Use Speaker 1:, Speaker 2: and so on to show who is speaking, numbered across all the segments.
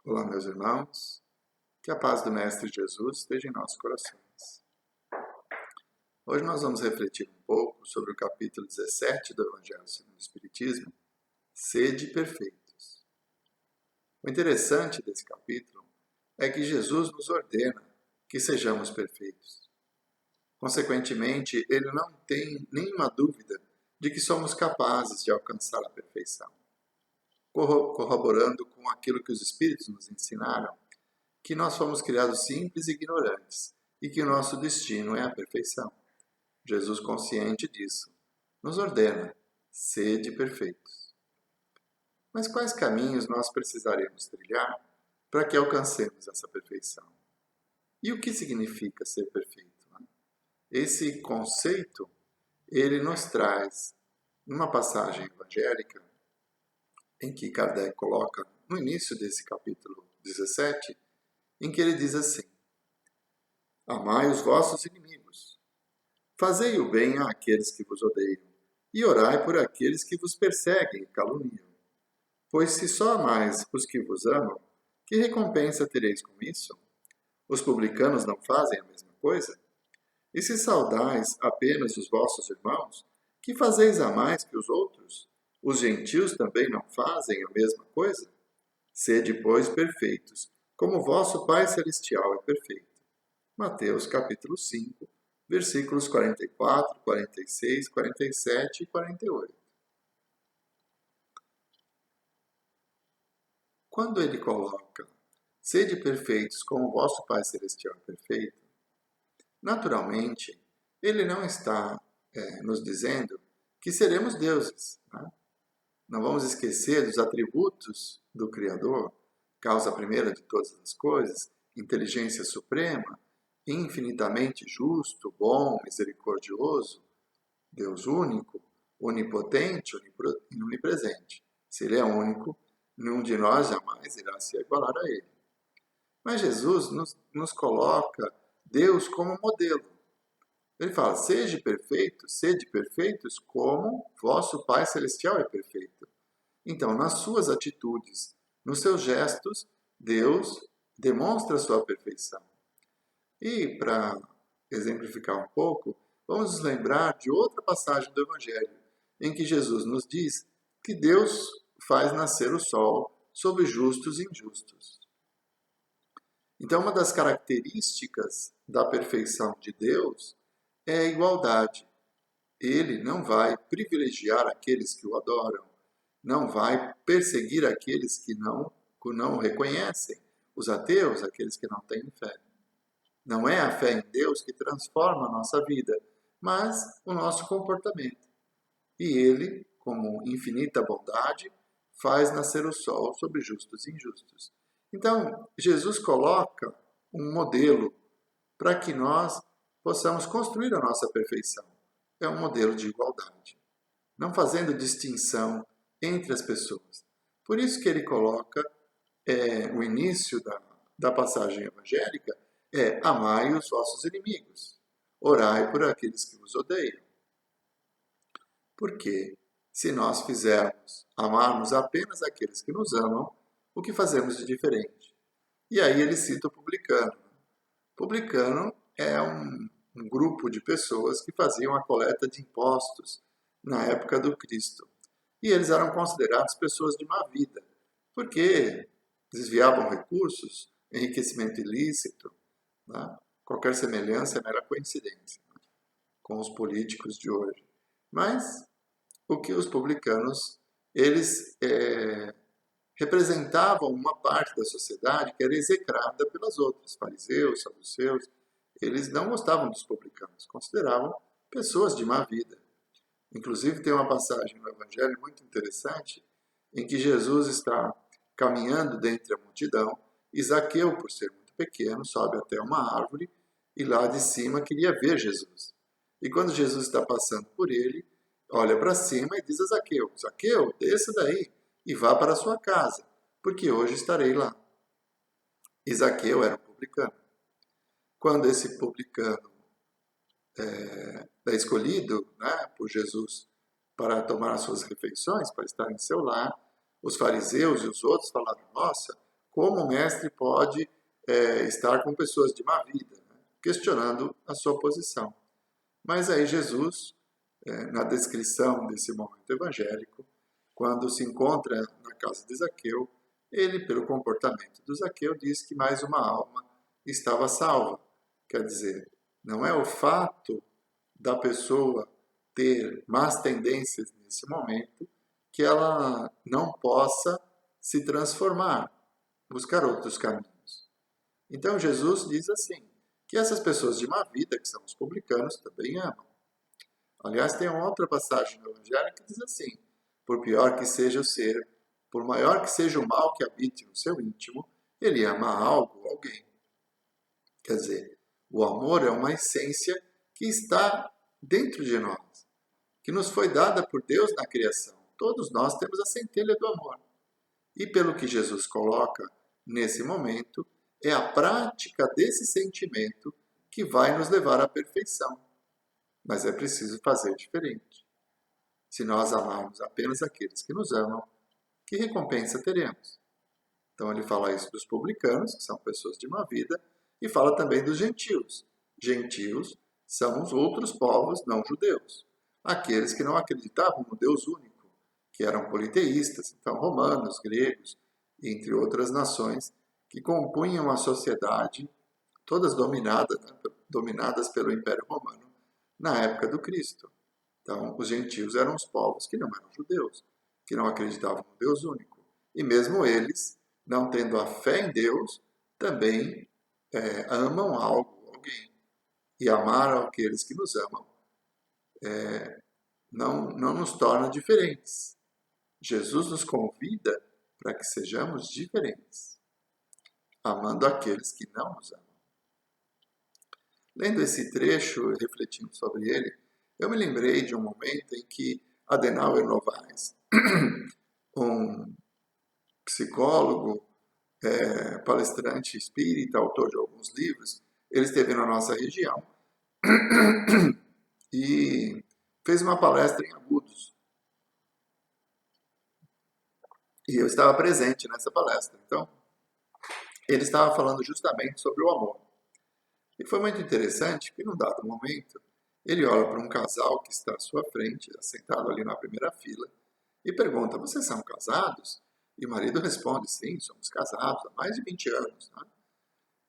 Speaker 1: Olá, meus irmãos, que a paz do Mestre Jesus esteja em nossos corações. Hoje nós vamos refletir um pouco sobre o capítulo 17 do Evangelho segundo o Espiritismo, Sede Perfeitos. O interessante desse capítulo é que Jesus nos ordena que sejamos perfeitos. Consequentemente, ele não tem nenhuma dúvida de que somos capazes de alcançar a perfeição, corroborando com aquilo que os Espíritos nos ensinaram, que nós fomos criados simples e ignorantes e que o nosso destino é a perfeição. Jesus, consciente disso, nos ordena: sede perfeitos. Mas quais caminhos nós precisaremos trilhar para que alcancemos essa perfeição? E o que significa ser perfeito? Esse conceito, ele nos traz, numa passagem evangélica, em que Kardec coloca no início desse capítulo 17, em que ele diz assim: amai os vossos inimigos, fazei o bem àqueles que vos odeiam, e orai por aqueles que vos perseguem e caluniam. Pois se só amais os que vos amam, que recompensa tereis com isso? Os publicanos não fazem a mesma coisa? E se saudais apenas os vossos irmãos, que fazeis a mais que os outros? Os gentios também não fazem a mesma coisa? Sede, pois, perfeitos, como vosso Pai Celestial é perfeito. Mateus capítulo 5, versículos 44, 46, 47 e 48. Quando ele coloca, sede perfeitos como vosso Pai Celestial é perfeito, naturalmente, ele não está nos dizendo que seremos deuses. Né? Não vamos esquecer dos atributos do Criador, causa primeira de todas as coisas, inteligência suprema, infinitamente justo, bom, misericordioso, Deus único, onipotente e onipresente. Se ele é único, nenhum de nós jamais irá se igualar a ele. Mas Jesus nos coloca Deus como modelo. Ele fala, sede perfeitos como vosso Pai Celestial é perfeito. Então, nas suas atitudes, nos seus gestos, Deus demonstra a sua perfeição. E, para exemplificar um pouco, vamos nos lembrar de outra passagem do Evangelho, em que Jesus nos diz que Deus faz nascer o sol sobre justos e injustos. Então, uma das características da perfeição de Deus é a igualdade. Ele não vai privilegiar aqueles que o adoram, não vai perseguir aqueles que não o reconhecem, os ateus, aqueles que não têm fé. Não é a fé em Deus que transforma a nossa vida, mas o nosso comportamento. E ele, como infinita bondade, faz nascer o sol sobre justos e injustos. Então, Jesus coloca um modelo para que nós possamos construir a nossa perfeição. É um modelo de igualdade, não fazendo distinção entre as pessoas. Por isso que ele coloca o início da passagem evangélica amai os vossos inimigos, orai por aqueles que vos odeiam. Porque se nós amarmos apenas aqueles que nos amam, o que fazemos de diferente? E aí ele cita o publicano. O publicano é um grupo de pessoas que faziam a coleta de impostos na época do Cristo. E eles eram considerados pessoas de má vida, porque desviavam recursos, enriquecimento ilícito. Né? Qualquer semelhança é mera coincidência, né, com os políticos de hoje. Mas o que os publicanos, eles representavam uma parte da sociedade que era execrada pelas outras, fariseus, saduceus. Eles não gostavam dos publicanos, consideravam pessoas de má vida. Inclusive tem uma passagem no Evangelho muito interessante, em que Jesus está caminhando dentre a multidão, e Zaqueu, por ser muito pequeno, sobe até uma árvore, e lá de cima queria ver Jesus. E quando Jesus está passando por ele, olha para cima e diz a Zaqueu, Zaqueu, desça daí e vá para a sua casa, porque hoje estarei lá. E Zaqueu era um publicano. Quando esse publicano é escolhido, né, por Jesus para tomar as suas refeições, para estar em seu lar, os fariseus e os outros falaram, nossa, como o mestre pode estar com pessoas de má vida, né? Questionando a sua posição. Mas aí Jesus, na descrição desse momento evangélico, quando se encontra na casa de Zaqueu, ele, pelo comportamento do Zaqueu, diz que mais uma alma estava salva. Quer dizer, não é o fato da pessoa ter más tendências nesse momento que ela não possa se transformar, buscar outros caminhos. Então Jesus diz assim, que essas pessoas de má vida, que são os publicanos, também amam. Aliás, tem uma outra passagem no Evangelho que diz assim, por pior que seja o ser, por maior que seja o mal que habite no seu íntimo, ele ama algo ou alguém. Quer dizer, o amor é uma essência que está dentro de nós, que nos foi dada por Deus na criação. Todos nós temos a centelha do amor. E pelo que Jesus coloca nesse momento, é a prática desse sentimento que vai nos levar à perfeição. Mas é preciso fazer diferente. Se nós amarmos apenas aqueles que nos amam, que recompensa teremos? Então ele fala isso dos publicanos, que são pessoas de má vida, e fala também dos gentios. Gentios são os outros povos não judeus, aqueles que não acreditavam no Deus único, que eram politeístas, então romanos, gregos, entre outras nações, que compunham a sociedade, todas dominadas pelo Império Romano, na época do Cristo. Então, os gentios eram os povos que não eram judeus, que não acreditavam no Deus único. E mesmo eles, não tendo a fé em Deus, também amam algo, alguém. E amar aqueles que nos amam não nos torna diferentes. Jesus nos convida para que sejamos diferentes, amando aqueles que não nos amam. Lendo esse trecho e refletindo sobre ele, eu me lembrei de um momento em que Adenauer Novaes, um psicólogo, palestrante espírita, autor de alguns livros, ele esteve na nossa região e fez uma palestra em Agudos. E eu estava presente nessa palestra. Então, ele estava falando justamente sobre o amor. E foi muito interessante que, num dado momento, ele olha para um casal que está à sua frente, sentado ali na primeira fila, e pergunta, vocês são casados? E o marido responde, sim, somos casados há mais de 20 anos. Né?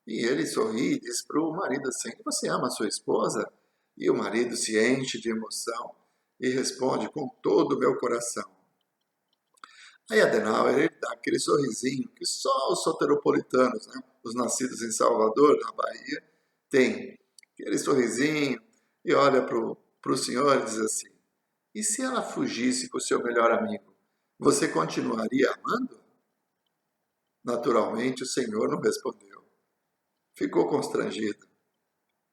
Speaker 1: E ele sorri e diz para o marido assim, você ama a sua esposa? E o marido se enche de emoção e responde com todo o meu coração. Aí Adenauer, ele dá aquele sorrisinho que só os soteropolitanos, né, os nascidos em Salvador, na Bahia, têm. Aquele sorrisinho e olha para o senhor e diz assim, e se ela fugisse com o seu melhor amigo, você continuaria amando? Naturalmente, o senhor não respondeu. Ficou constrangido.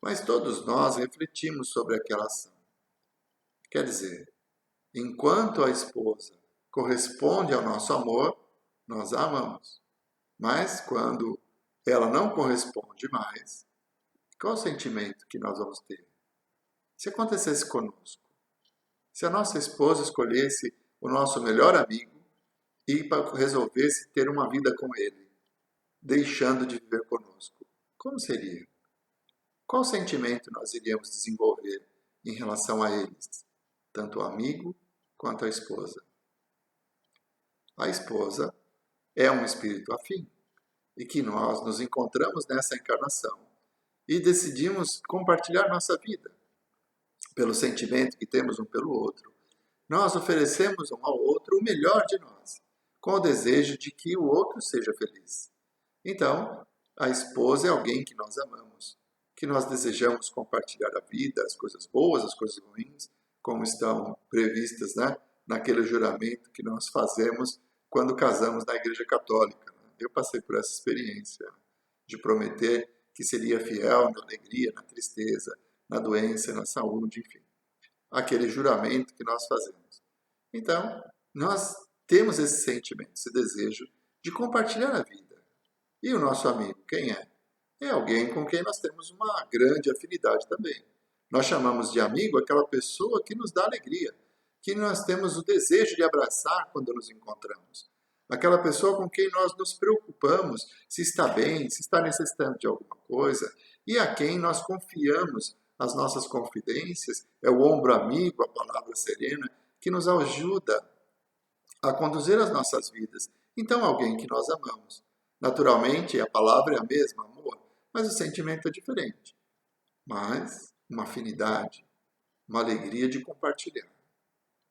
Speaker 1: Mas todos nós refletimos sobre aquela ação. Quer dizer, enquanto a esposa corresponde ao nosso amor, nós a amamos. Mas quando ela não corresponde mais, qual o sentimento que nós vamos ter? Se acontecesse conosco, se a nossa esposa escolhesse o nosso melhor amigo e resolvesse ter uma vida com ele, deixando de viver conosco, como seria? Qual sentimento nós iríamos desenvolver em relação a eles, tanto o amigo quanto a esposa? A esposa é um espírito afim e que nós nos encontramos nessa encarnação e decidimos compartilhar nossa vida. Pelo sentimento que temos um pelo outro, nós oferecemos um ao outro o melhor de nós, com o desejo de que o outro seja feliz. Então, a esposa é alguém que nós amamos, que nós desejamos compartilhar a vida, as coisas boas, as coisas ruins, como estão previstas, né, naquele juramento que nós fazemos quando casamos na Igreja Católica. Eu passei por essa experiência de prometer que seria fiel na alegria, na tristeza, na doença, na saúde, enfim. Aquele juramento que nós fazemos. Então, nós temos esse sentimento, esse desejo de compartilhar a vida. E o nosso amigo, quem é? É alguém com quem nós temos uma grande afinidade também. Nós chamamos de amigo aquela pessoa que nos dá alegria, que nós temos o desejo de abraçar quando nos encontramos. aquela pessoa com quem nós nos preocupamos se está bem, se está necessitando de alguma coisa, e a quem nós confiamos as nossas confidências, é o ombro amigo, a palavra serena, que nos ajuda a conduzir as nossas vidas. Então, alguém que nós amamos. Naturalmente, a palavra é a mesma, amor, mas o sentimento é diferente. Mas uma afinidade, uma alegria de compartilhar.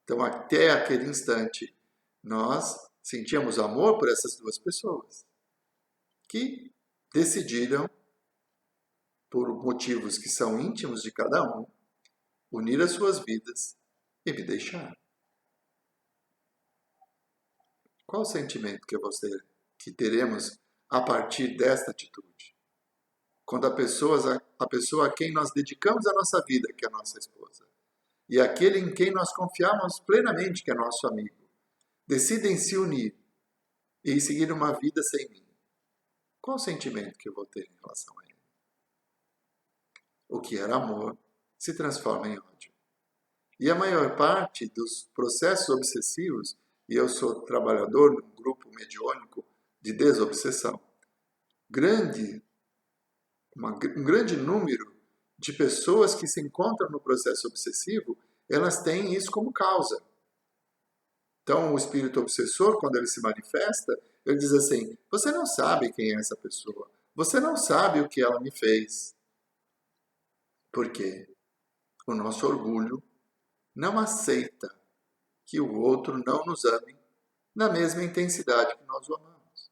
Speaker 1: Então, até aquele instante, nós sentíamos amor por essas duas pessoas que decidiram, por motivos que são íntimos de cada um, unir as suas vidas e me deixar. Qual o sentimento que teremos a partir desta atitude? Quando a pessoa a quem nós dedicamos a nossa vida, que é a nossa esposa, e aquele em quem nós confiamos plenamente, que é nosso amigo, decidem se unir e seguir uma vida sem mim, qual o sentimento que eu vou ter em relação a ele? O que era amor se transforma em ódio. E a maior parte dos processos obsessivos, e eu sou trabalhador num grupo mediúnico de desobsessão, um grande número de pessoas que se encontram no processo obsessivo, elas têm isso como causa. Então, o espírito obsessor, quando ele se manifesta, ele diz assim: você não sabe quem é essa pessoa, você não sabe o que ela me fez. Por quê? O nosso orgulho não aceita que o outro não nos ame na mesma intensidade que nós o amamos.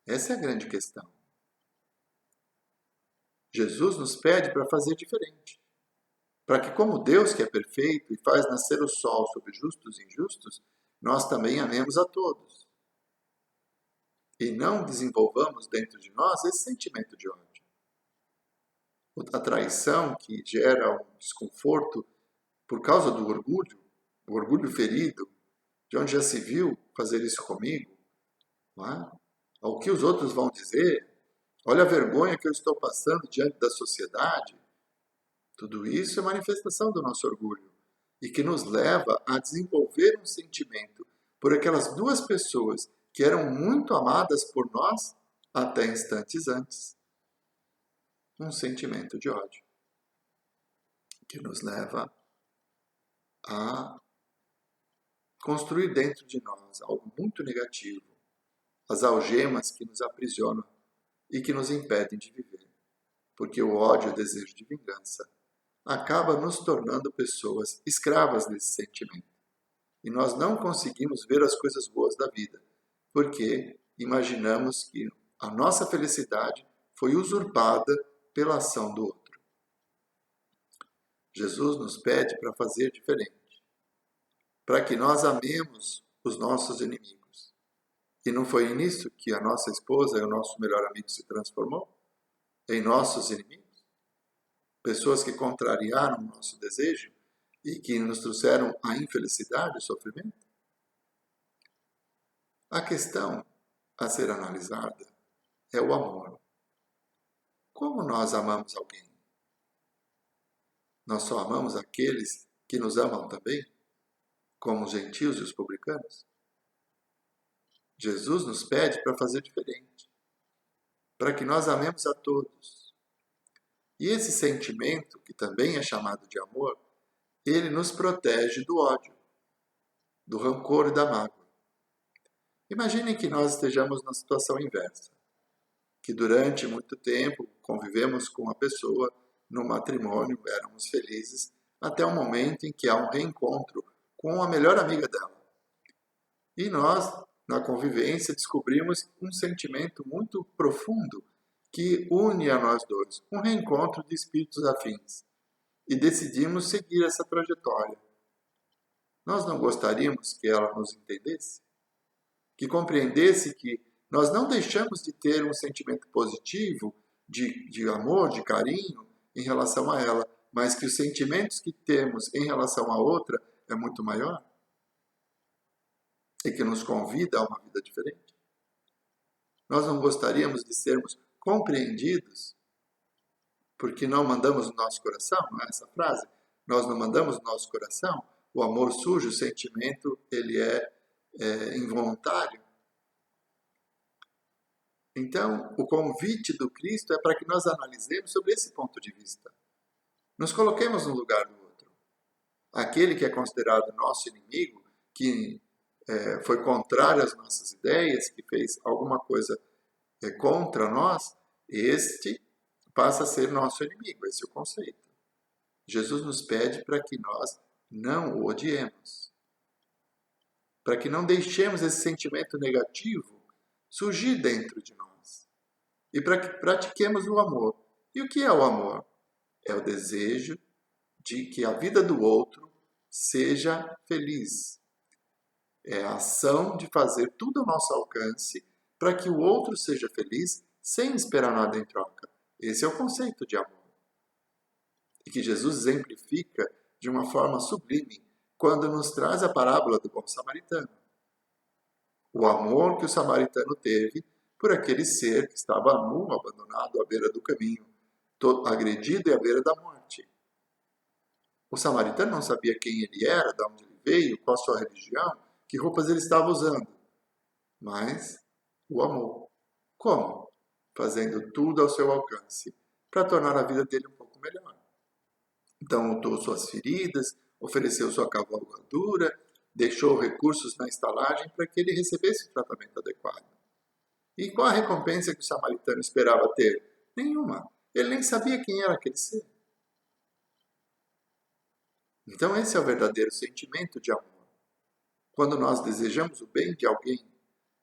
Speaker 1: Essa é a grande questão. Jesus nos pede para fazer diferente. Para que, como Deus que é perfeito e faz nascer o sol sobre justos e injustos, nós também amemos a todos. E não desenvolvamos dentro de nós esse sentimento de ódio. A traição que gera um desconforto por causa do orgulho, o orgulho ferido, de onde já se viu fazer isso comigo, não é? O que os outros vão dizer, olha a vergonha que eu estou passando diante da sociedade. Tudo isso é manifestação do nosso orgulho e que nos leva a desenvolver um sentimento por aquelas duas pessoas que eram muito amadas por nós até instantes antes. Um sentimento de ódio que nos leva a construir dentro de nós algo muito negativo, as algemas que nos aprisionam e que nos impedem de viver, porque o ódio e o desejo de vingança acaba nos tornando pessoas escravas desse sentimento. E nós não conseguimos ver as coisas boas da vida, porque imaginamos que a nossa felicidade foi usurpada pela ação do outro. Jesus nos pede para fazer diferente, para que nós amemos os nossos inimigos. E não foi nisso que a nossa esposa e o nosso melhor amigo se transformou? Em nossos inimigos? Pessoas que contrariaram o nosso desejo e que nos trouxeram a infelicidade e o sofrimento? A questão a ser analisada é o amor. Como nós amamos alguém? Nós só amamos aqueles que nos amam também, como os gentios e os publicanos? Jesus nos pede para fazer diferente, para que nós amemos a todos. E esse sentimento, que também é chamado de amor, ele nos protege do ódio, do rancor e da mágoa. Imaginem que nós estejamos na situação inversa, que durante muito tempo convivemos com uma pessoa no matrimônio, éramos felizes, até o momento em que há um reencontro com a melhor amiga dela. E nós, na convivência, descobrimos um sentimento muito profundo que une a nós dois, um reencontro de espíritos afins. E decidimos seguir essa trajetória. Nós não gostaríamos que ela nos entendesse? Que compreendesse que nós não deixamos de ter um sentimento positivo, de amor, de carinho em relação a ela, mas que os sentimentos que temos em relação a outra é muito maior? E que nos convida a uma vida diferente? Nós não gostaríamos de sermos compreendidos, porque não mandamos no nosso coração, não é essa frase? Nós não mandamos no nosso coração, o amor surge, o sentimento, ele é involuntário. Então, o convite do Cristo é para que nós analisemos sobre esse ponto de vista. Nos coloquemos no lugar do outro. Aquele que é considerado nosso inimigo, que foi contrário às nossas ideias, que fez alguma coisa contra nós, este passa a ser nosso inimigo. Esse é o conceito. Jesus nos pede para que nós não o odiemos. Para que não deixemos esse sentimento negativo surgir dentro de nós. E para que pratiquemos o amor. E o que é o amor? É o desejo de que a vida do outro seja feliz. É a ação de fazer tudo ao nosso alcance para que o outro seja feliz sem esperar nada em troca. Esse é o conceito de amor. E que Jesus exemplifica de uma forma sublime quando nos traz a parábola do bom samaritano. O amor que o samaritano teve por aquele ser que estava nu, abandonado à beira do caminho, todo agredido e à beira da morte. O samaritano não sabia quem ele era, de onde ele veio, qual a sua religião, que roupas ele estava usando, mas o amou. Como? Fazendo tudo ao seu alcance para tornar a vida dele um pouco melhor. Então, untou suas feridas, ofereceu sua cavalgadura, deixou recursos na estalagem para que ele recebesse o tratamento adequado. E qual a recompensa que o samaritano esperava ter? Nenhuma. Ele nem sabia quem era aquele ser. Então, esse é o verdadeiro sentimento de amor. Quando nós desejamos o bem de alguém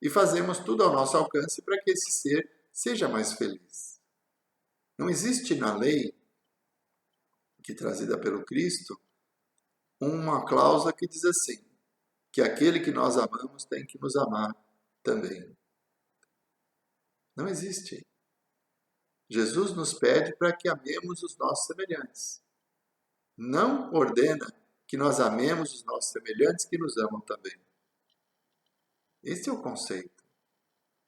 Speaker 1: e fazemos tudo ao nosso alcance para que esse ser seja mais feliz. Não existe na lei, que é trazida pelo Cristo, uma cláusula que diz assim, que aquele que nós amamos tem que nos amar também. Não existe. Jesus nos pede para que amemos os nossos semelhantes. Não ordena que nós amemos os nossos semelhantes que nos amam também. Esse é o conceito.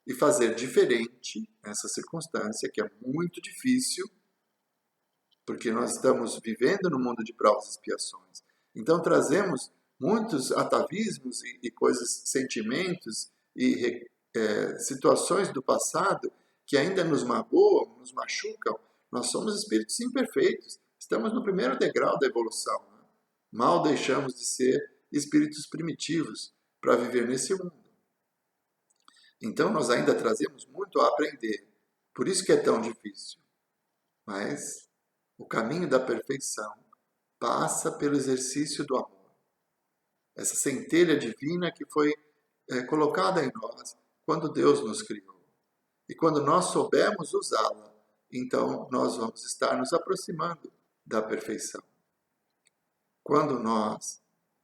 Speaker 1: E fazer diferente nessa circunstância, que é muito difícil, porque nós estamos vivendo no mundo de provas e expiações. Então trazemos muitos atavismos e coisas, sentimentos e situações do passado que ainda nos magoam, nos machucam. Nós somos espíritos imperfeitos. Estamos no primeiro degrau da evolução. Né? Mal deixamos de ser espíritos primitivos para viver nesse mundo. Então nós ainda trazemos muito a aprender. Por isso que é tão difícil. Mas o caminho da perfeição passa pelo exercício do amor. Essa centelha divina que foi colocada em nós quando Deus nos criou. E quando nós soubermos usá-la, então nós vamos estar nos aproximando da perfeição. Quando nós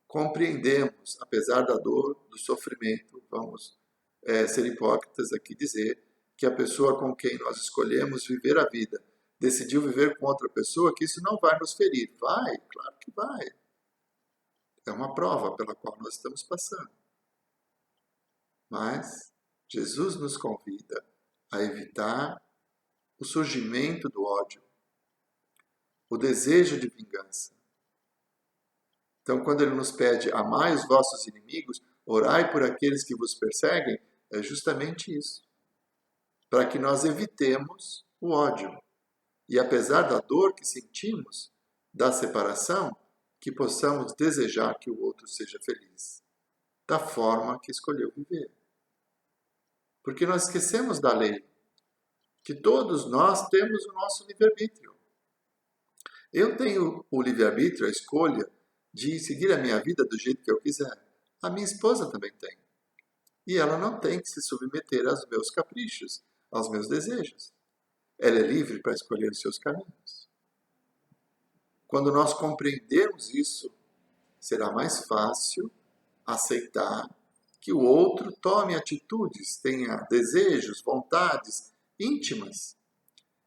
Speaker 1: compreendemos, apesar da dor, do sofrimento, vamos ser hipócritas aqui dizer que a pessoa com quem nós escolhemos viver a vida decidiu viver com outra pessoa, que isso não vai nos ferir. Vai, claro que vai. É uma prova pela qual nós estamos passando. Mas Jesus nos convida a evitar o surgimento do ódio, o desejo de vingança. Então, quando ele nos pede, amai os vossos inimigos, orai por aqueles que vos perseguem, é justamente isso. Para que nós evitemos o ódio. E apesar da dor que sentimos, da separação, que possamos desejar que o outro seja feliz, da forma que escolheu viver. Porque nós esquecemos da lei, que todos nós temos o nosso livre-arbítrio. Eu tenho o livre-arbítrio, a escolha de seguir a minha vida do jeito que eu quiser. A minha esposa também tem. E ela não tem que se submeter aos meus caprichos, aos meus desejos. Ela é livre para escolher os seus caminhos. Quando nós compreendermos isso, será mais fácil aceitar que o outro tome atitudes, tenha desejos, vontades íntimas,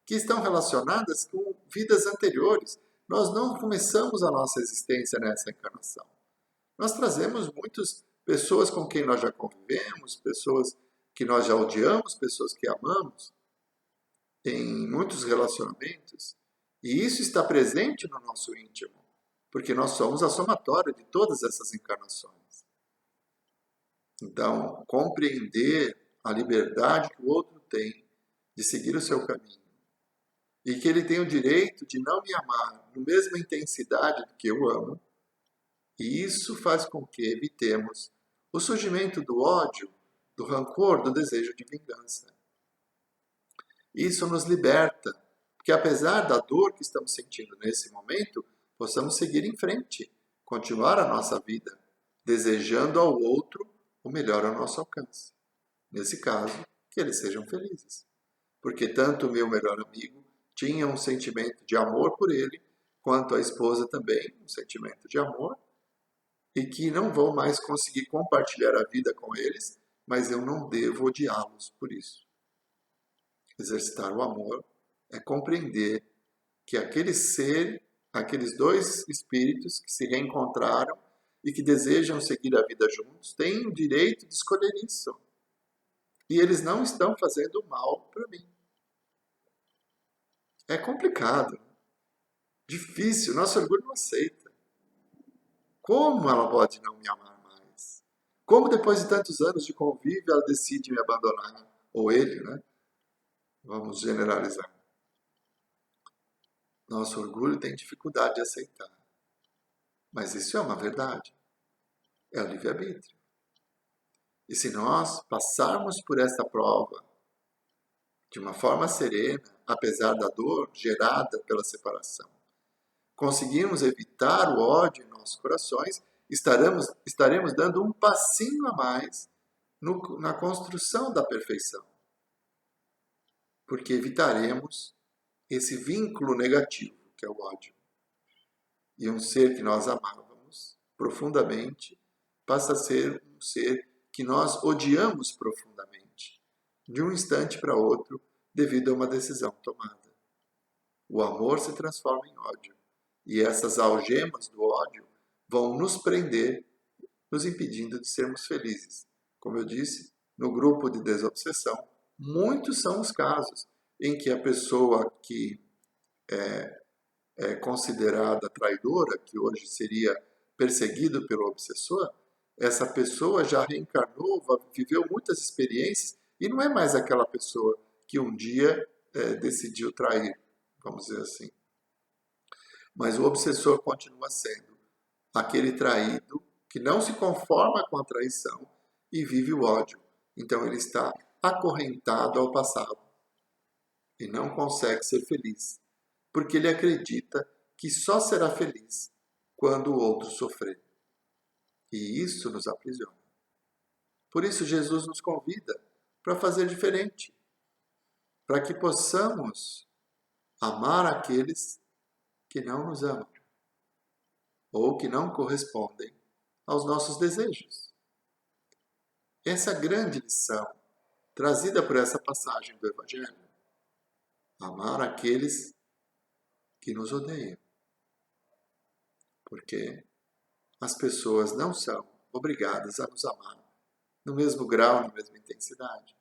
Speaker 1: que estão relacionadas com vidas anteriores. Nós não começamos a nossa existência nessa encarnação. Nós trazemos muitas pessoas com quem nós já convivemos, pessoas que nós já odiamos, pessoas que amamos, em muitos relacionamentos. E isso está presente no nosso íntimo, porque nós somos a somatória de todas essas encarnações. Então, compreender a liberdade que o outro tem de seguir o seu caminho e que ele tem o direito de não me amar na mesma intensidade que eu amo, e isso faz com que evitemos o surgimento do ódio, do rancor, do desejo de vingança. Isso nos liberta, porque apesar da dor que estamos sentindo nesse momento, possamos seguir em frente, continuar a nossa vida, desejando ao outro o melhor ao nosso alcance. Nesse caso, que eles sejam felizes. Porque tanto o meu melhor amigo tinha um sentimento de amor por ele, quanto a esposa também, um sentimento de amor, e que não vou mais conseguir compartilhar a vida com eles, mas eu não devo odiá-los por isso. Exercitar o amor é compreender que aqueles dois espíritos que se reencontraram e que desejam seguir a vida juntos, têm o direito de escolher isso. E eles não estão fazendo mal para mim. É complicado, difícil, nosso orgulho não aceita. Como ela pode não me amar mais? Como depois de tantos anos de convívio ela decide me abandonar? Ou ele, né? Vamos generalizar. Nosso orgulho tem dificuldade de aceitar. Mas isso é uma verdade. É o livre-arbítrio. E se nós passarmos por essa prova de uma forma serena, apesar da dor gerada pela separação, conseguirmos evitar o ódio em nossos corações, estaremos dando um passinho a mais na construção da perfeição. Porque evitaremos esse vínculo negativo, que é o ódio. E um ser que nós amávamos profundamente passa a ser um ser que nós odiamos profundamente, de um instante para outro, devido a uma decisão tomada. O amor se transforma em ódio. E essas algemas do ódio vão nos prender, nos impedindo de sermos felizes. Como eu disse, no grupo de desobsessão, muitos são os casos em que a pessoa que é considerada traidora, que hoje seria perseguido pelo obsessor, essa pessoa já reencarnou, viveu muitas experiências e não é mais aquela pessoa que um dia decidiu trair, vamos dizer assim. Mas o obsessor continua sendo aquele traído que não se conforma com a traição e vive o ódio. Então ele está acorrentado ao passado e não consegue ser feliz, porque ele acredita que só será feliz quando o outro sofrer. E isso nos aprisiona. Por isso Jesus nos convida para fazer diferente, para que possamos amar aqueles que não nos amam ou que não correspondem aos nossos desejos. Essa grande lição trazida por essa passagem do Evangelho: amar aqueles que nos odeiam, porque as pessoas não são obrigadas a nos amar no mesmo grau, na mesma intensidade.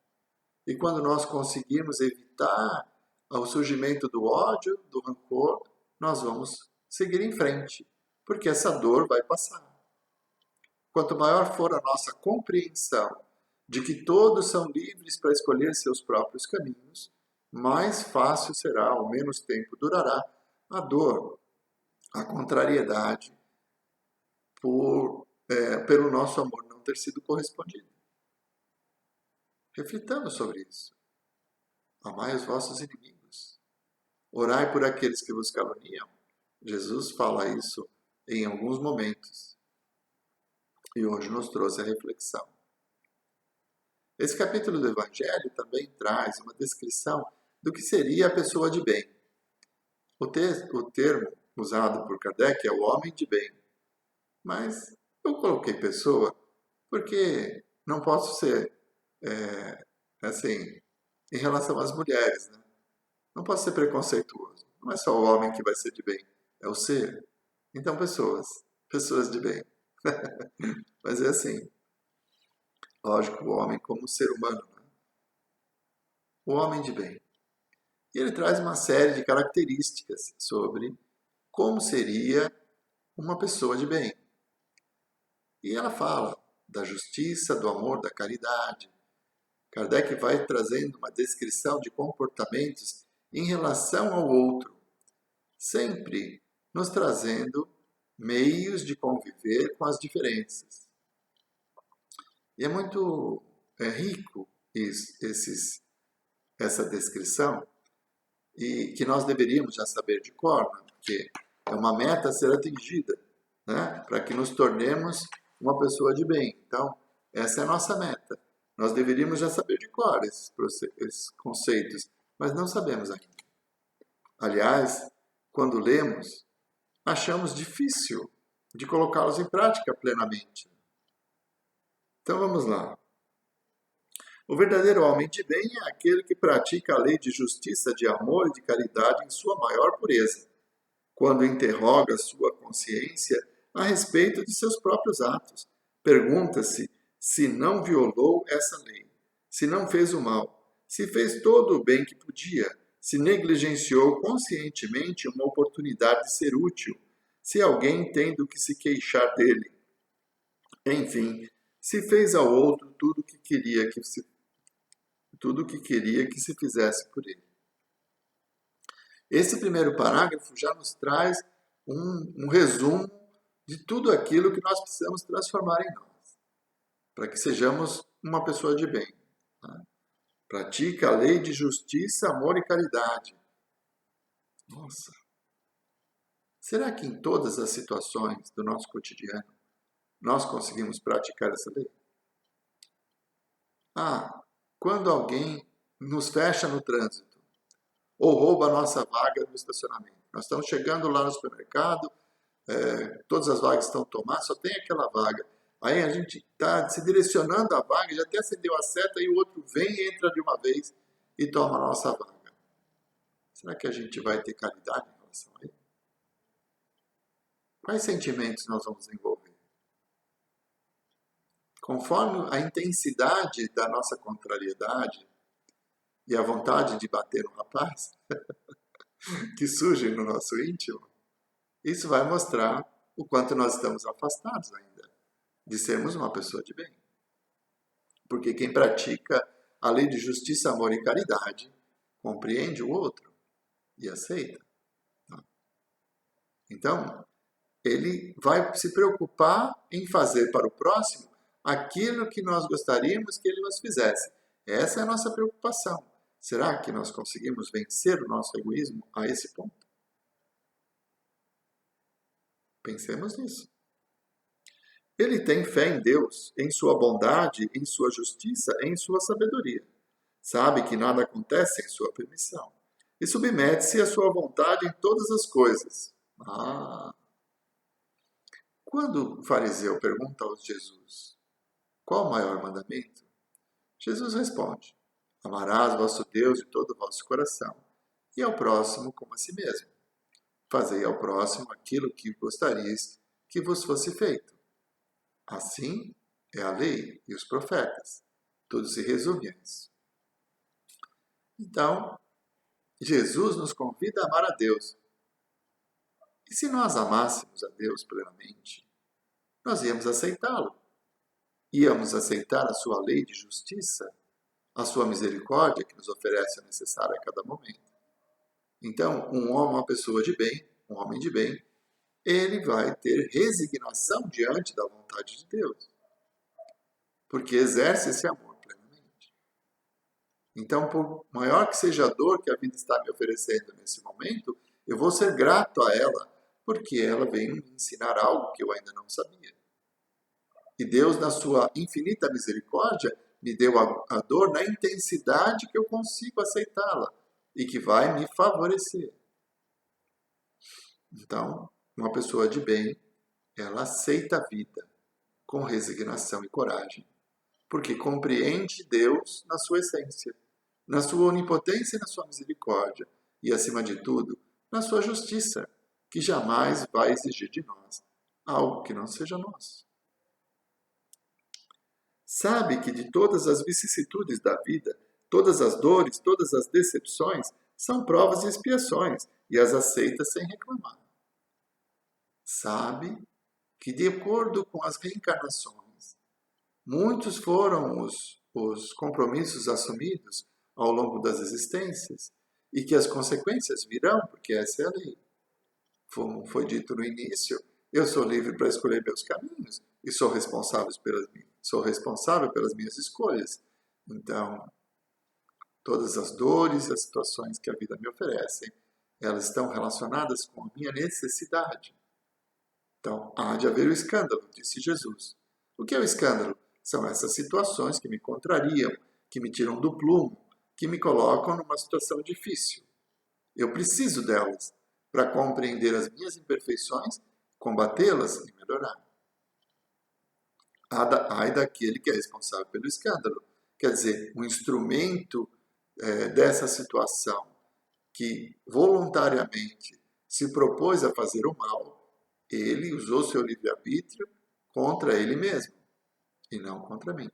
Speaker 1: E quando nós conseguirmos evitar o surgimento do ódio, do rancor, nós vamos seguir em frente, porque essa dor vai passar. Quanto maior for a nossa compreensão de que todos são livres para escolher seus próprios caminhos, mais fácil será, ou menos tempo durará, a dor, a contrariedade pelo nosso amor não ter sido correspondido. Reflitamos sobre isso. Amai os vossos inimigos. Orai por aqueles que vos caluniam. Jesus fala isso em alguns momentos. E hoje nos trouxe a reflexão. Esse capítulo do Evangelho também traz uma descrição do que seria a pessoa de bem. O termo usado por Kardec é o homem de bem. Mas eu coloquei pessoa porque não posso ser, assim, em relação às mulheres, né? Não posso ser preconceituoso. Não é só o homem que vai ser de bem, é o ser. Então, pessoas de bem. Mas é assim, lógico, o homem como ser humano, né? O homem de bem. E ele traz uma série de características sobre como seria uma pessoa de bem. E ela fala da justiça, do amor, da caridade. Kardec vai trazendo uma descrição de comportamentos em relação ao outro, sempre nos trazendo meios de conviver com as diferenças. E é muito rico essa descrição, e que nós deveríamos já saber de cor, né? Porque é uma meta a ser atingida, né? Para que nos tornemos uma pessoa de bem. Então, essa é a nossa meta. Nós deveríamos já saber de cor esses conceitos, mas não sabemos ainda. Aliás, quando lemos, achamos difícil de colocá-los em prática plenamente. Então vamos lá. O verdadeiro homem de bem é aquele que pratica a lei de justiça, de amor e de caridade em sua maior pureza, quando interroga sua consciência a respeito de seus próprios atos. Pergunta-se se não violou essa lei, se não fez o mal, se fez todo o bem que podia, se negligenciou conscientemente uma oportunidade de ser útil, se alguém tem do que se queixar dele. Enfim, se fez ao outro tudo o que queria que se fizesse por ele. Esse primeiro parágrafo já nos traz um resumo de tudo aquilo que nós precisamos transformar em nós, para que sejamos uma pessoa de bem. Né? Pratica a lei de justiça, amor e caridade. Nossa! Será que em todas as situações do nosso cotidiano nós conseguimos praticar essa lei? Quando alguém nos fecha no trânsito ou rouba a nossa vaga no estacionamento. Nós estamos chegando lá no supermercado, todas as vagas estão tomadas, só tem aquela vaga. Aí a gente está se direcionando à vaga, já até acendeu a seta e o outro vem e entra de uma vez e toma a nossa vaga. Será que a gente vai ter caridade em relação a ele? Quais sentimentos nós vamos desenvolver? Conforme a intensidade da nossa contrariedade e a vontade de bater no rapaz que surge no nosso íntimo, isso vai mostrar o quanto nós estamos afastados ainda de sermos uma pessoa de bem. Porque quem pratica a lei de justiça, amor e caridade compreende o outro e aceita. Então, ele vai se preocupar em fazer para o próximo aquilo que nós gostaríamos que ele nos fizesse. Essa é a nossa preocupação. Será que nós conseguimos vencer o nosso egoísmo a esse ponto? Pensemos nisso. Ele tem fé em Deus, em sua bondade, em sua justiça, em sua sabedoria. Sabe que nada acontece sem sua permissão. E submete-se à sua vontade em todas as coisas. Quando o fariseu pergunta a Jesus, qual o maior mandamento? Jesus responde, amarás vosso Deus de todo o vosso coração, e ao próximo como a si mesmo. Fazei ao próximo aquilo que gostarias que vos fosse feito. Assim é a lei e os profetas. Tudo se resume a isso. Então, Jesus nos convida a amar a Deus. E se nós amássemos a Deus plenamente, nós íamos aceitá-lo. Íamos aceitar a sua lei de justiça, a sua misericórdia que nos oferece o necessário a cada momento. Então, uma pessoa de bem, um homem de bem, ele vai ter resignação diante da vontade de Deus, porque exerce esse amor plenamente. Então, por maior que seja a dor que a vida está me oferecendo nesse momento, eu vou ser grato a ela, porque ela veio me ensinar algo que eu ainda não sabia. E Deus, na sua infinita misericórdia, me deu a dor na intensidade que eu consigo aceitá-la e que vai me favorecer. Então, uma pessoa de bem, ela aceita a vida com resignação e coragem, porque compreende Deus na sua essência, na sua onipotência e na sua misericórdia, e, acima de tudo, na sua justiça, que jamais vai exigir de nós algo que não seja nosso. Sabe que de todas as vicissitudes da vida, todas as dores, todas as decepções, são provas e expiações, e as aceita sem reclamar. Sabe que, de acordo com as reencarnações, Muitos foram os compromissos assumidos ao longo das existências e que as consequências virão, porque essa é a lei. Foi dito no início, eu sou livre para escolher meus caminhos e sou responsável pelas minhas escolhas. Então, todas as dores e as situações que a vida me oferece, elas estão relacionadas com a minha necessidade. Então, há de haver o escândalo, disse Jesus. O que é o escândalo? São essas situações que me contrariam, que me tiram do plumo, que me colocam numa situação difícil. Eu preciso delas para compreender as minhas imperfeições, combatê-las e melhorar. Ai daquele que é responsável pelo escândalo. Quer dizer, um instrumento dessa situação que voluntariamente se propôs a fazer o mal, ele usou seu livre-arbítrio contra ele mesmo e não contra mim.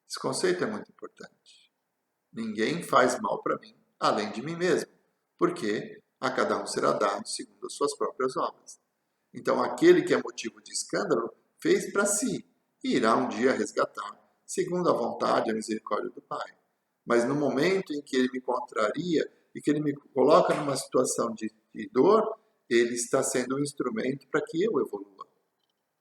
Speaker 1: Esse conceito é muito importante. Ninguém faz mal para mim, além de mim mesmo, porque a cada um será dado segundo as suas próprias obras. Então, aquele que é motivo de escândalo fez para si e irá um dia resgatar, segundo a vontade e a misericórdia do Pai. Mas no momento em que ele me contraria e que ele me coloca numa situação de dor, ele está sendo um instrumento para que eu evolua.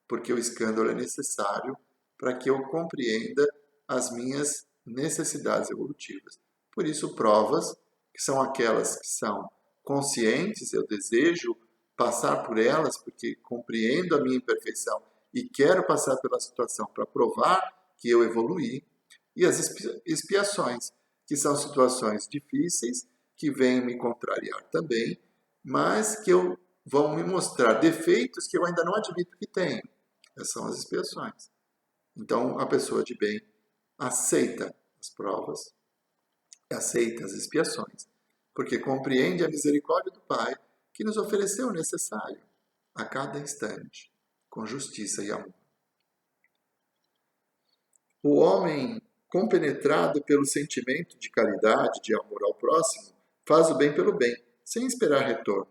Speaker 1: Porque o escândalo é necessário para que eu compreenda as minhas necessidades evolutivas. Por isso, provas, que são aquelas que são conscientes, eu desejo passar por elas porque compreendo a minha imperfeição e quero passar pela situação para provar que eu evoluí. E as expiações, que são situações difíceis, que vêm me contrariar também, mas que vão me mostrar defeitos que eu ainda não admito que tenho. Essas são as expiações. Então, a pessoa de bem aceita as provas, aceita as expiações, porque compreende a misericórdia do Pai que nos ofereceu o necessário a cada instante, com justiça e amor. O homem compenetrado pelo sentimento de caridade, de amor ao próximo, faz o bem pelo bem, sem esperar retorno.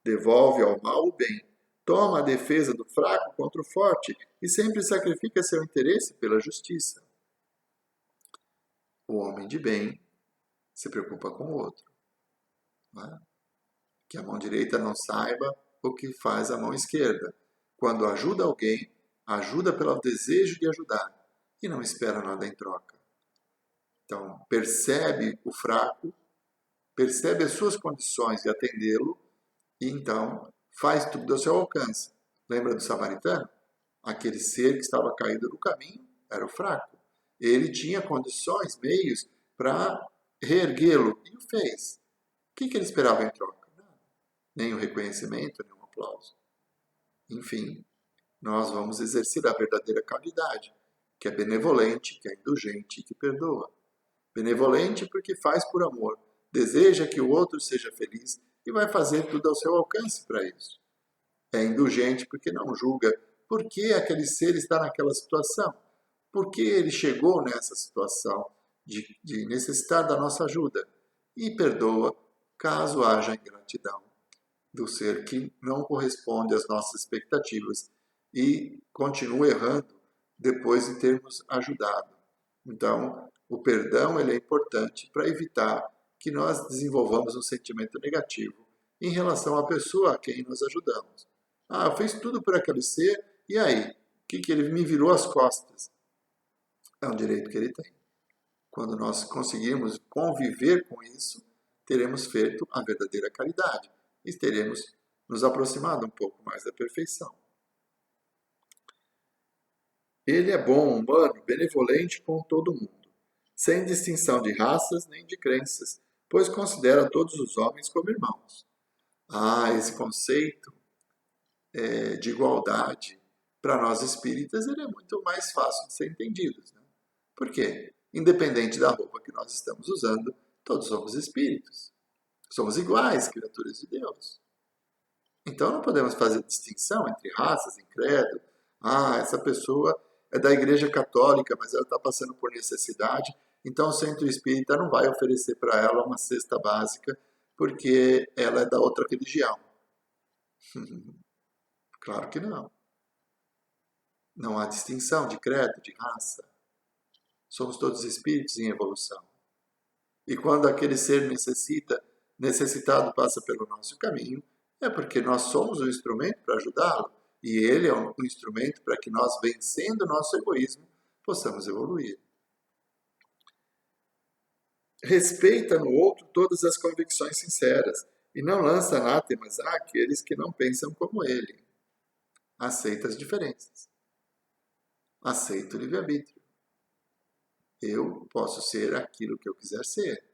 Speaker 1: Devolve ao mal o bem, toma a defesa do fraco contra o forte e sempre sacrifica seu interesse pela justiça. O homem de bem se preocupa com o outro. Não é? Que a mão direita não saiba o que faz a mão esquerda. Quando ajuda alguém, ajuda pelo desejo de ajudar e não espera nada em troca. Então, percebe o fraco, percebe as suas condições de atendê-lo e então faz tudo ao seu alcance. Lembra do samaritano? Aquele ser que estava caído no caminho era o fraco. Ele tinha condições, meios para reerguê-lo e o fez. O que ele esperava em troca? Nada. Nem o reconhecimento, nem um aplauso. Enfim, nós vamos exercer a verdadeira caridade, que é benevolente, que é indulgente e que perdoa. Benevolente porque faz por amor, deseja que o outro seja feliz e vai fazer tudo ao seu alcance para isso. É indulgente porque não julga por que aquele ser está naquela situação, por que ele chegou nessa situação de necessitar da nossa ajuda, e perdoa caso haja ingratidão do ser que não corresponde às nossas expectativas e continua errando depois de termos ajudado. Então, o perdão ele é importante para evitar que nós desenvolvamos um sentimento negativo em relação à pessoa a quem nós ajudamos. Eu fiz tudo por aquele ser, e aí? O que ele me virou as costas? É um direito que ele tem. Quando nós conseguirmos conviver com isso, teremos feito a verdadeira caridade e teremos nos aproximado um pouco mais da perfeição. Ele é bom, humano, benevolente com todo mundo, sem distinção de raças nem de crenças, pois considera todos os homens como irmãos. Esse conceito de igualdade, para nós espíritas, ele é muito mais fácil de ser entendido. Né? Por quê? Independente da roupa que nós estamos usando, todos somos espíritos. Somos iguais, criaturas de Deus. Então não podemos fazer distinção entre raças, em credo. Essa pessoa é da Igreja Católica, mas ela está passando por necessidade, então o centro espírita não vai oferecer para ela uma cesta básica porque ela é da outra religião. Claro que não. Não há distinção de credo, de raça. Somos todos espíritos em evolução. E quando aquele ser necessitado passa pelo nosso caminho, é porque nós somos um instrumento para ajudá-lo. E ele é um instrumento para que nós, vencendo o nosso egoísmo, possamos evoluir. Respeita no outro todas as convicções sinceras e não lança anátemas àqueles que não pensam como ele. Aceita as diferenças. Aceita o livre-arbítrio. Eu posso ser aquilo que eu quiser ser,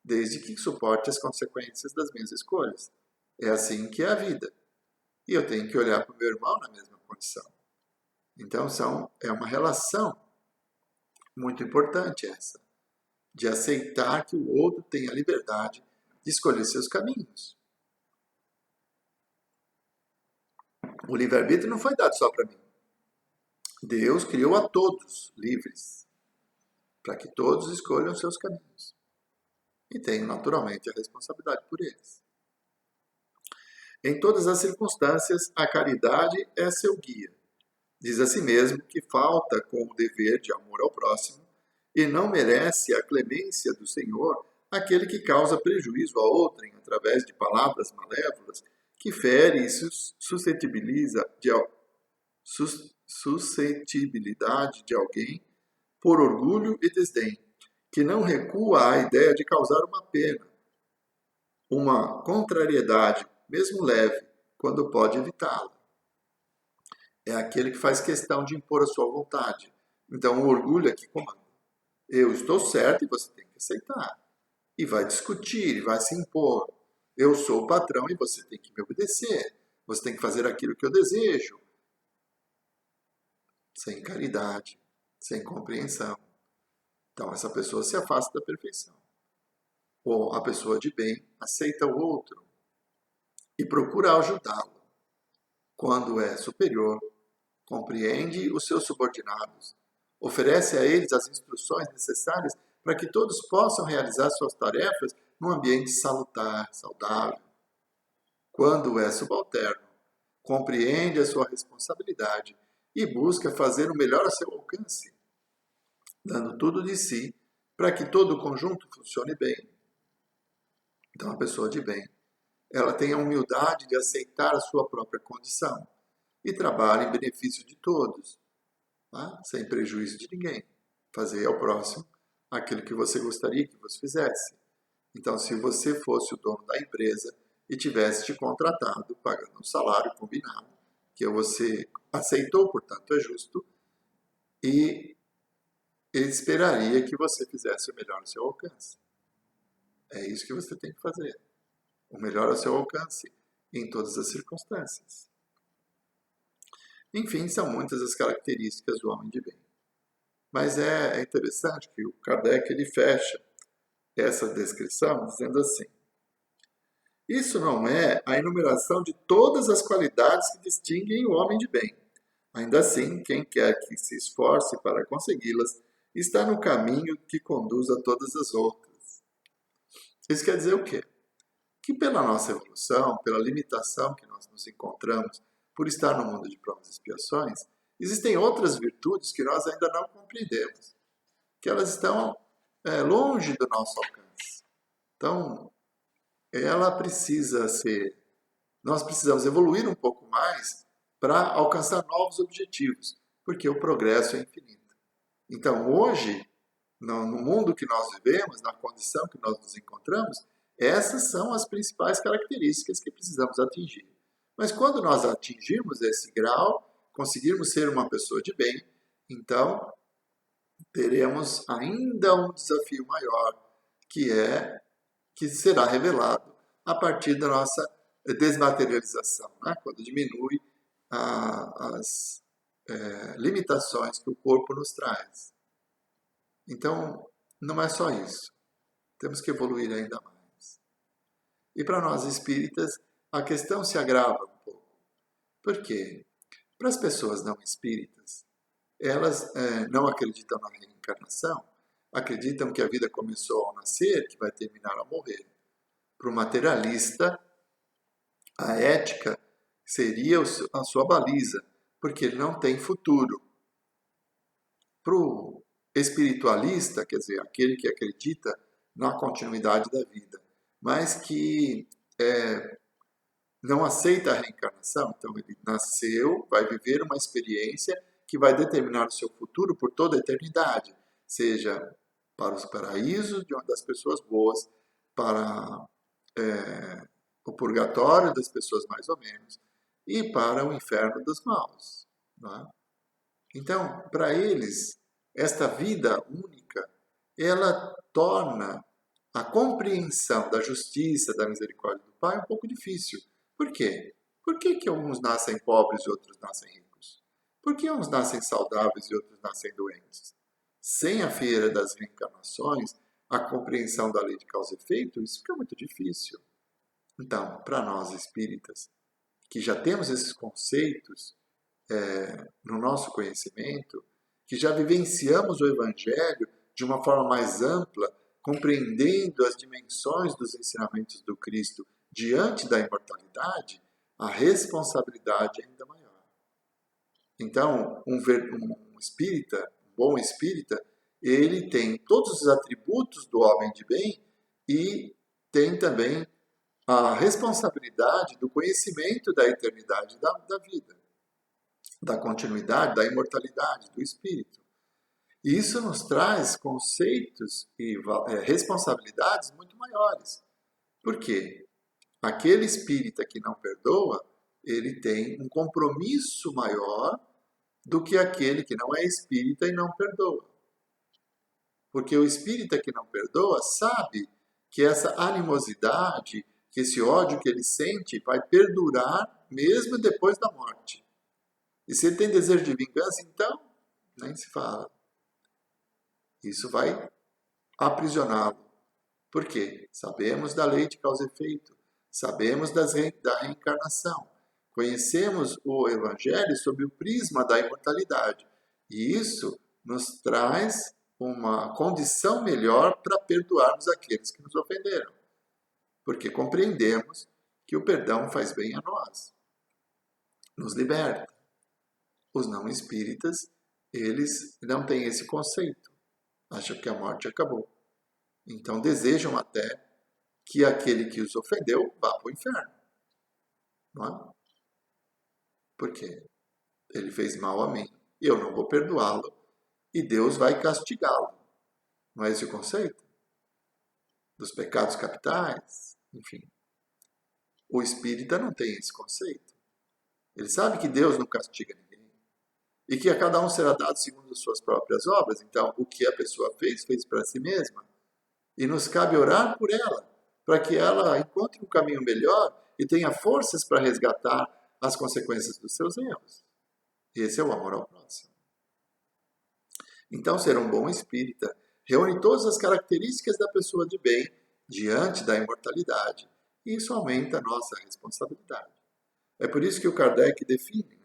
Speaker 1: desde que suporte as consequências das minhas escolhas. É assim que é a vida. E eu tenho que olhar para o meu irmão na mesma condição. Então, é uma relação muito importante essa, de aceitar que o outro tem a liberdade de escolher seus caminhos. O livre-arbítrio não foi dado só para mim. Deus criou a todos livres, para que todos escolham seus caminhos. E tenham, naturalmente, a responsabilidade por eles. Em todas as circunstâncias, a caridade é seu guia. Diz a si mesmo que falta com o dever de amor ao próximo e não merece a clemência do Senhor aquele que causa prejuízo a outrem através de palavras malévolas, que fere e suscetibilidade de alguém por orgulho e desdém, que não recua à ideia de causar uma pena, uma contrariedade, mesmo leve, quando pode evitá-la. É aquele que faz questão de impor a sua vontade. Então, o orgulho é que comanda. Eu estou certo e você tem que aceitar. E vai discutir, e vai se impor. Eu sou o patrão e você tem que me obedecer. Você tem que fazer aquilo que eu desejo. Sem caridade, sem compreensão. Então, essa pessoa se afasta da perfeição. Ou a pessoa de bem aceita o outro e procura ajudá-lo. Quando é superior, compreende os seus subordinados, oferece a eles as instruções necessárias para que todos possam realizar suas tarefas num ambiente salutar, saudável. Quando é subalterno, compreende a sua responsabilidade e busca fazer o melhor a seu alcance, dando tudo de si para que todo o conjunto funcione bem. Então, a pessoa de bem, ela tem a humildade de aceitar a sua própria condição e trabalha em benefício de todos, tá? Sem prejuízo de ninguém. Fazer ao próximo aquilo que você gostaria que você fizesse. Então, se você fosse o dono da empresa e tivesse te contratado, pagando um salário combinado, que você aceitou, portanto é justo, e ele esperaria que você fizesse o melhor ao seu alcance. É isso que você tem que fazer. O melhor ao seu alcance, em todas as circunstâncias. Enfim, são muitas as características do homem de bem. Mas é interessante que o Kardec ele fecha essa descrição dizendo assim: isso não é a enumeração de todas as qualidades que distinguem o homem de bem. Ainda assim, quem quer que se esforce para consegui-las está no caminho que conduz a todas as outras. Isso quer dizer o quê? Que pela nossa evolução, pela limitação que nós nos encontramos, por estar no mundo de provas e expiações, existem outras virtudes que nós ainda não compreendemos, que elas estão longe do nosso alcance. Então, nós precisamos evoluir um pouco mais para alcançar novos objetivos, porque o progresso é infinito. Então, hoje, no mundo que nós vivemos, na condição que nós nos encontramos, essas são as principais características que precisamos atingir. Mas quando nós atingirmos esse grau, conseguirmos ser uma pessoa de bem, então teremos ainda um desafio maior, que será revelado a partir da nossa desmaterialização, né? Quando diminui as limitações que o corpo nos traz. Então, não é só isso. Temos que evoluir ainda mais. E para nós espíritas, a questão se agrava um pouco. Por quê? Para as pessoas não espíritas, elas não acreditam na reencarnação, acreditam que a vida começou ao nascer, que vai terminar ao morrer. Para o materialista, a ética seria a sua baliza, porque ele não tem futuro. Para o espiritualista, quer dizer, aquele que acredita na continuidade da vida, mas que não aceita a reencarnação, então ele nasceu, vai viver uma experiência que vai determinar o seu futuro por toda a eternidade, seja para os paraísos das pessoas boas, para o purgatório das pessoas mais ou menos, e para o inferno dos maus. Não é? Então, para eles, esta vida única, ela torna a compreensão da justiça, da misericórdia do Pai um pouco difícil. Por quê? Por que uns nascem pobres e outros nascem ricos? Por que uns nascem saudáveis e outros nascem doentes? Sem a feira das reencarnações, a compreensão da lei de causa e efeito, isso fica muito difícil. Então, para nós espíritas, que já temos esses conceitos no nosso conhecimento, que já vivenciamos o Evangelho de uma forma mais ampla, compreendendo as dimensões dos ensinamentos do Cristo diante da imortalidade, a responsabilidade é ainda maior. Então, um espírita, um bom espírita, ele tem todos os atributos do homem de bem e tem também a responsabilidade do conhecimento da eternidade da vida, da continuidade, da imortalidade, do espírito. E isso nos traz conceitos e responsabilidades muito maiores. Por quê? Aquele espírita que não perdoa, ele tem um compromisso maior do que aquele que não é espírita e não perdoa. Porque o espírita que não perdoa sabe que essa animosidade, que esse ódio que ele sente vai perdurar mesmo depois da morte. E se ele tem desejo de vingança, então, nem se fala. Isso vai aprisioná-lo. Por quê? Sabemos da lei de causa e efeito, sabemos da reencarnação, conhecemos o Evangelho sob o prisma da imortalidade. E isso nos traz uma condição melhor para perdoarmos aqueles que nos ofenderam. Porque compreendemos que o perdão faz bem a nós, nos liberta. Os não espíritas, eles não têm esse conceito. Acham que a morte acabou. Então desejam até que aquele que os ofendeu vá para o inferno. Não é? Por quê? Ele fez mal a mim, eu não vou perdoá-lo e Deus vai castigá-lo. Não é esse o conceito? Dos pecados capitais, enfim. O espírita não tem esse conceito. Ele sabe que Deus não castiga ninguém e que a cada um será dado segundo as suas próprias obras. Então, o que a pessoa fez, fez para si mesma. E nos cabe orar por ela, para que ela encontre um caminho melhor e tenha forças para resgatar as consequências dos seus erros. Esse é o amor ao próximo. Então, ser um bom espírita reúne todas as características da pessoa de bem diante da imortalidade. E isso aumenta a nossa responsabilidade. É por isso que o Kardec define,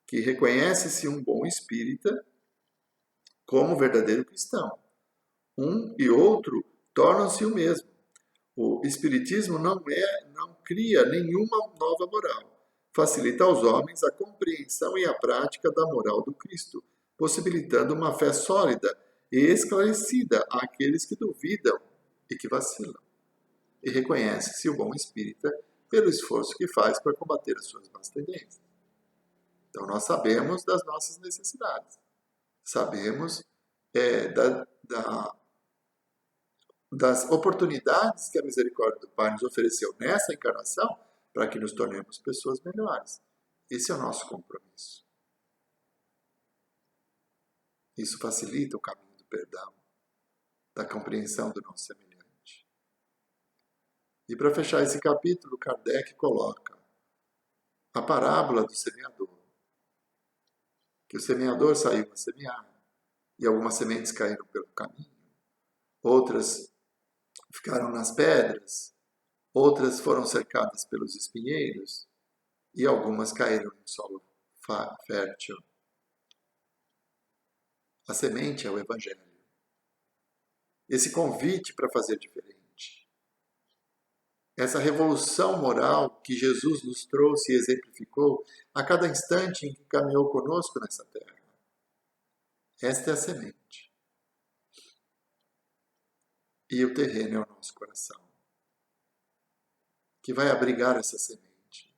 Speaker 1: que reconhece-se um bom espírita como verdadeiro cristão. Um e outro tornam-se o mesmo. O espiritismo não cria nenhuma nova moral. Facilita aos homens a compreensão e a prática da moral do Cristo, possibilitando uma fé sólida e esclarecida àqueles que duvidam e que vacilam. E reconhece-se o bom espírita pelo esforço que faz para combater as suas más tendências. Então nós sabemos das nossas necessidades. Sabemos das oportunidades que a misericórdia do Pai nos ofereceu nessa encarnação para que nos tornemos pessoas melhores. Esse é o nosso compromisso. Isso facilita o caminho do perdão, da compreensão do nosso semelhante. E para fechar esse capítulo, Kardec coloca a parábola do semeador. Que o semeador saiu a semear e algumas sementes caíram pelo caminho, outras ficaram nas pedras, outras foram cercadas pelos espinheiros e algumas caíram em solo fértil. A semente é o Evangelho. Esse convite para fazer diferente. essa revolução moral que Jesus nos trouxe e exemplificou a cada instante em que caminhou conosco nessa terra. Esta é a semente. E o terreno é o nosso coração, que vai abrigar essa semente,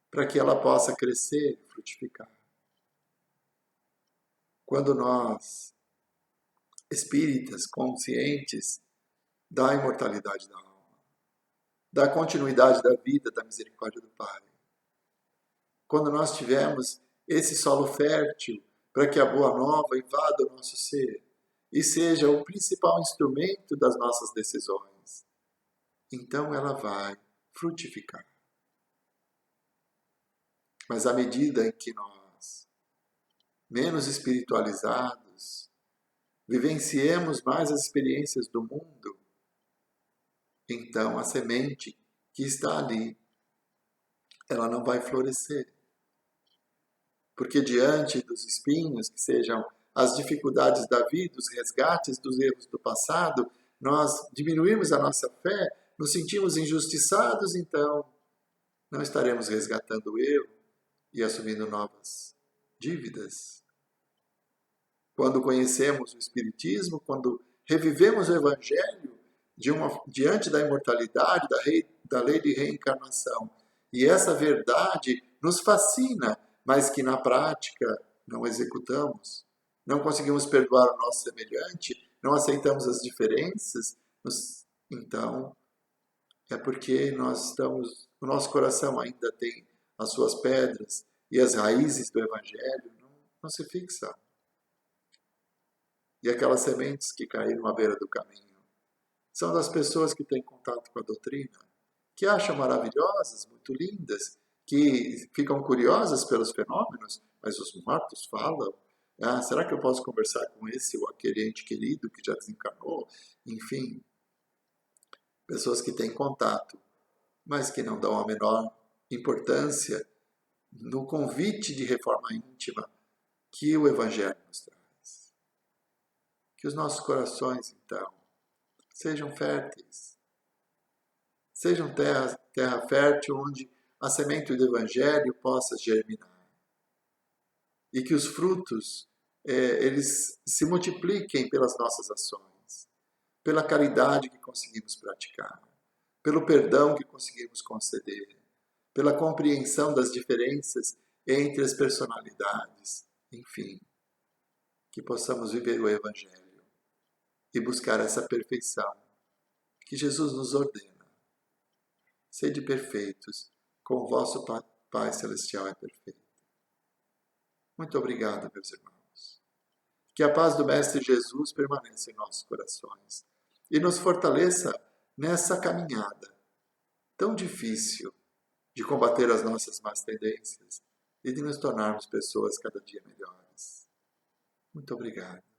Speaker 1: para que ela possa crescer e frutificar. Quando nós, espíritas conscientes da imortalidade da alma, da continuidade da vida, da misericórdia do Pai, quando nós tivermos esse solo fértil para que a boa nova invada o nosso ser e seja o principal instrumento das nossas decisões, então ela vai frutificar. Mas à medida em que nós, menos espiritualizados, vivenciemos mais as experiências do mundo, então a semente que está ali, ela não vai florescer. Porque diante dos espinhos, que sejam as dificuldades da vida, os resgates dos erros do passado, nós diminuímos a nossa fé, nos sentimos injustiçados, então não estaremos resgatando o erro e assumindo novas dívidas. Quando conhecemos o Espiritismo, quando revivemos o Evangelho diante da imortalidade, da lei de reencarnação, e essa verdade nos fascina, mas que na prática não executamos, não conseguimos perdoar o nosso semelhante, não aceitamos as diferenças, então é porque o nosso coração ainda tem as suas pedras e as raízes do Evangelho não se fixam. E aquelas sementes que caíram à beira do caminho são das pessoas que têm contato com a doutrina, que acham maravilhosas, muito lindas, que ficam curiosas pelos fenômenos, mas os mortos falam. Ah, será que eu posso conversar com esse ou aquele ente querido que já desencarnou? Enfim, pessoas que têm contato, mas que não dão a menor importância no convite de reforma íntima que o Evangelho nos traz. Que os nossos corações, então, sejam férteis, sejam terra fértil onde a semente do Evangelho possa germinar. E que os frutos, eles se multipliquem pelas nossas ações, pela caridade que conseguimos praticar, pelo perdão que conseguimos conceder, pela compreensão das diferenças entre as personalidades, enfim, que possamos viver o Evangelho e buscar essa perfeição que Jesus nos ordena. Sede perfeitos, como o vosso Pai Celestial é perfeito. Muito obrigado, meus irmãos. Que a paz do Mestre Jesus permaneça em nossos corações e nos fortaleça nessa caminhada tão difícil de combater as nossas más tendências e de nos tornarmos pessoas cada dia melhores. Muito obrigado.